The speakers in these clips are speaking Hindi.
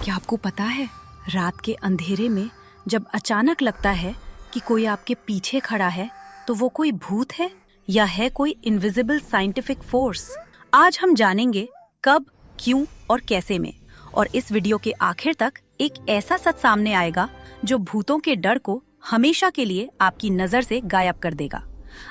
क्या आपको पता है, रात के अंधेरे में जब अचानक लगता है कि कोई आपके पीछे खड़ा है, तो वो कोई भूत है या है कोई इनविजिबल साइंटिफिक फोर्स? आज हम जानेंगे कब, क्यों और कैसे में। और इस वीडियो के आखिर तक एक ऐसा सच सामने आएगा जो भूतों के डर को हमेशा के लिए आपकी नजर से गायब कर देगा।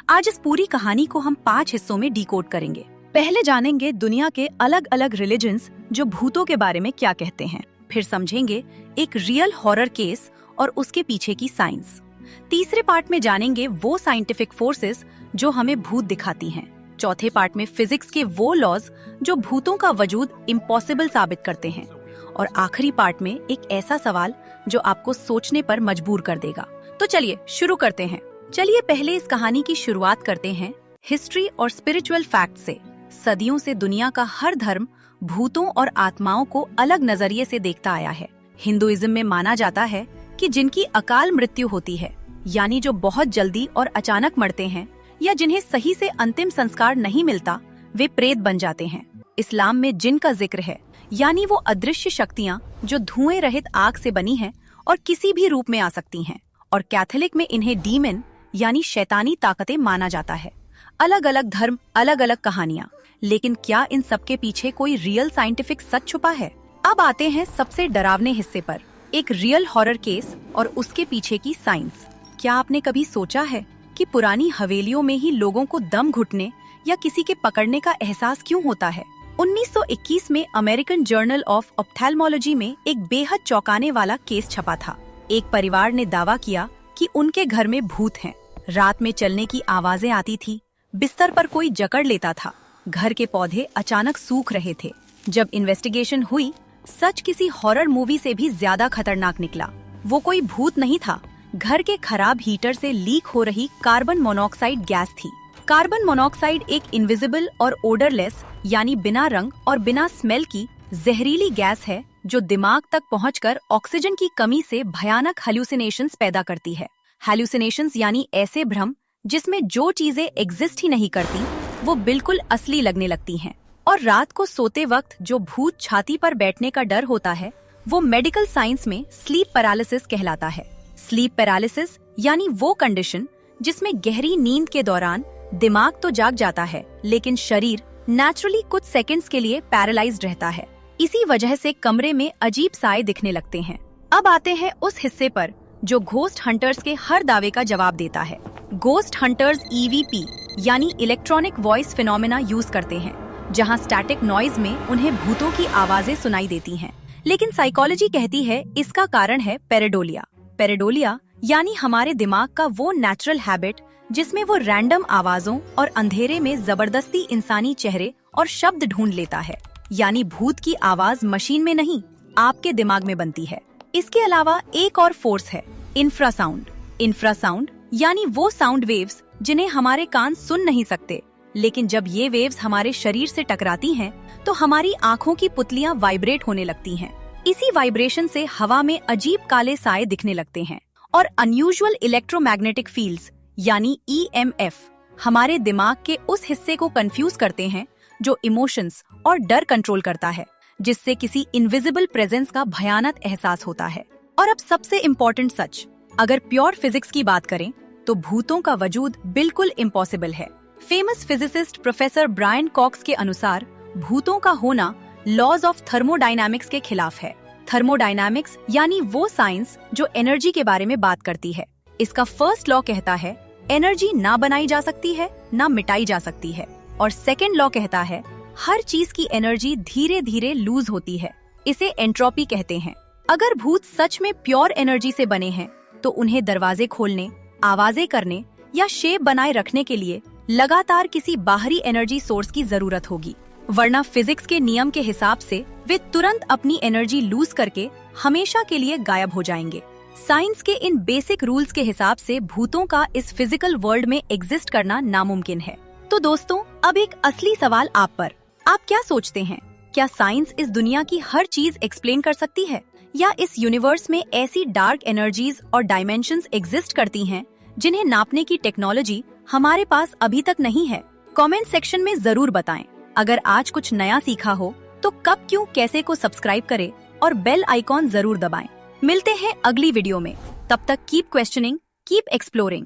आज इस पूरी कहानी को हम 5 हिस्सों में डिकोड करेंगे। पहले जानेंगे दुनिया के अलग अलग रिलीजन्स जो भूतों के बारे में क्या कहते हैं। फिर समझेंगे एक रियल हॉरर केस और उसके पीछे की साइंस। तीसरे पार्ट में जानेंगे वो साइंटिफिक फोर्सेस जो हमें भूत दिखाती हैं। चौथे पार्ट में फिजिक्स के वो लॉज जो भूतों का वजूद इम्पॉसिबल साबित करते हैं। और आखिरी पार्ट में एक ऐसा सवाल जो आपको सोचने पर मजबूर कर देगा। तो चलिए शुरू करते हैं। चलिए पहले इस कहानी की शुरुआत करते हैं हिस्ट्री और स्पिरिचुअल फैक्ट से। सदियों से दुनिया का हर धर्म भूतों और आत्माओं को अलग नजरिए से देखता आया है। हिंदुइज्म में माना जाता है कि जिनकी अकाल मृत्यु होती है, यानी जो बहुत जल्दी और अचानक मरते हैं या जिन्हें सही से अंतिम संस्कार नहीं मिलता, वे प्रेत बन जाते हैं। इस्लाम में जिन का जिक्र है, यानी वो अदृश्य शक्तियाँ जो धुएं रहित आग से बनी हैं और किसी भी रूप में आ सकती हैं। और कैथोलिक में इन्हें डीमन यानी शैतानी ताकतें माना जाता है। अलग अलग धर्म, अलग अलग कहानियाँ, लेकिन क्या इन सब के पीछे कोई रियल साइंटिफिक सच छुपा है? अब आते हैं सबसे डरावने हिस्से पर, एक रियल हॉरर केस और उसके पीछे की साइंस। क्या आपने कभी सोचा है कि पुरानी हवेलियों में ही लोगों को दम घुटने या किसी के पकड़ने का एहसास क्यों होता है? 1921 में अमेरिकन जर्नल ऑफ ऑप्थेल्मोलॉजी में एक बेहद चौंकाने वाला केस छपा था। एक परिवार ने दावा किया कि उनके घर में भूत हैं। रात में चलने की आवाजें आती थी, बिस्तर पर कोई जकड़ लेता था, घर के पौधे अचानक सूख रहे थे। जब इन्वेस्टिगेशन हुई, सच किसी हॉरर मूवी से भी ज्यादा खतरनाक निकला। वो कोई भूत नहीं था, घर के खराब हीटर से लीक हो रही कार्बन मोनोऑक्साइड गैस थी। कार्बन मोनोऑक्साइड एक इनविजिबल और ओडरलेस यानी बिना रंग और बिना स्मेल की जहरीली गैस है जो दिमाग तक पहुंचकर ऑक्सीजन की कमी से भयानक हैल्यूसिनेशंस पैदा करती है। हैल्यूसिनेशंस यानी ऐसे भ्रम जिसमें जो चीजें एग्जिस्ट ही नहीं करती वो बिल्कुल असली लगने लगती हैं। और रात को सोते वक्त जो भूत छाती पर बैठने का डर होता है, वो मेडिकल साइंस में स्लीप पैरालिसिस कहलाता है। स्लीप पैरालिसिस यानी वो कंडीशन जिसमें गहरी नींद के दौरान दिमाग तो जाग जाता है, लेकिन शरीर नेचुरली कुछ सेकंड्स के लिए पैरालाइज्ड रहता है। इसी वजह से कमरे में अजीब साए दिखने लगते हैं। अब आते हैं उस हिस्से पर जो घोस्ट हंटर्स के हर दावे का जवाब देता है। घोस्ट हंटर्स EVP यानी इलेक्ट्रॉनिक वॉइस फिनोमेना यूज करते हैं, जहां स्टैटिक नॉइज में उन्हें भूतों की आवाजें सुनाई देती हैं। लेकिन साइकोलॉजी कहती है इसका कारण है पेरेडोलिया। पेरेडोलिया यानी हमारे दिमाग का वो नेचुरल हैबिट जिसमें वो रैंडम आवाजों और अंधेरे में जबरदस्ती इंसानी चेहरे और शब्द ढूंढ लेता है। यानी भूत की आवाज मशीन में नहीं, आपके दिमाग में बनती है। इसके अलावा एक और फोर्स है, इंफ्रासाउंड। इंफ्रासाउंड यानी वो साउंड वेव्स जिन्हें हमारे कान सुन नहीं सकते, लेकिन जब ये वेव्स हमारे शरीर से टकराती हैं, तो हमारी आँखों की पुतलियां वाइब्रेट होने लगती हैं। इसी वाइब्रेशन से हवा में अजीब काले साए दिखने लगते हैं। और अनयूजुअल इलेक्ट्रोमैग्नेटिक फील्ड्स यानी EMF हमारे दिमाग के उस हिस्से को कंफ्यूज करते हैं जो इमोशंस और डर कंट्रोल करता है, जिससे किसी इनविजिबल प्रेजेंस का भयानक एहसास होता है। और अब सबसे इम्पोर्टेंट सच, अगर प्योर फिजिक्स की बात करें तो भूतों का वजूद बिल्कुल इम्पॉसिबल है। Famous physicist professor Brian Cox के अनुसार भूतों का होना लॉज ऑफ थर्मोडायनामिक्स के खिलाफ है। थर्मोडायनामिक्स यानी वो साइंस जो एनर्जी के बारे में बात करती है। इसका फर्स्ट लॉ कहता है एनर्जी ना बनाई जा सकती है ना मिटाई जा सकती है। और सेकेंड लॉ कहता है हर चीज की एनर्जी धीरे धीरे लूज होती है। इसे एंट्रोपी कहते हैं। अगर भूत सच में प्योर एनर्जी से बने हैं तो उन्हें दरवाजे खोलने, आवाजें करने या शेप बनाए रखने के लिए लगातार किसी बाहरी एनर्जी सोर्स की जरूरत होगी, वरना फिजिक्स के नियम के हिसाब से वे तुरंत अपनी एनर्जी लूज करके हमेशा के लिए गायब हो जाएंगे। साइंस के इन बेसिक रूल्स के हिसाब से भूतों का इस फिजिकल वर्ल्ड में एग्जिस्ट करना नामुमकिन है। तो दोस्तों, अब एक असली सवाल आप पर, आप क्या सोचते हैं? क्या साइंस इस दुनिया की हर चीज एक्सप्लेन कर सकती है, या इस यूनिवर्स में ऐसी डार्क एनर्जीज और डायमेंशंस एग्जिस्ट करती हैं जिन्हें नापने की टेक्नोलॉजी हमारे पास अभी तक नहीं है? कमेंट सेक्शन में जरूर बताएं। अगर आज कुछ नया सीखा हो तो कब, क्यों, कैसे को सब्सक्राइब करें और बेल आइकॉन जरूर दबाएं। मिलते हैं अगली वीडियो में। तब तक कीप क्वेश्चनिंग, कीप एक्सप्लोरिंग।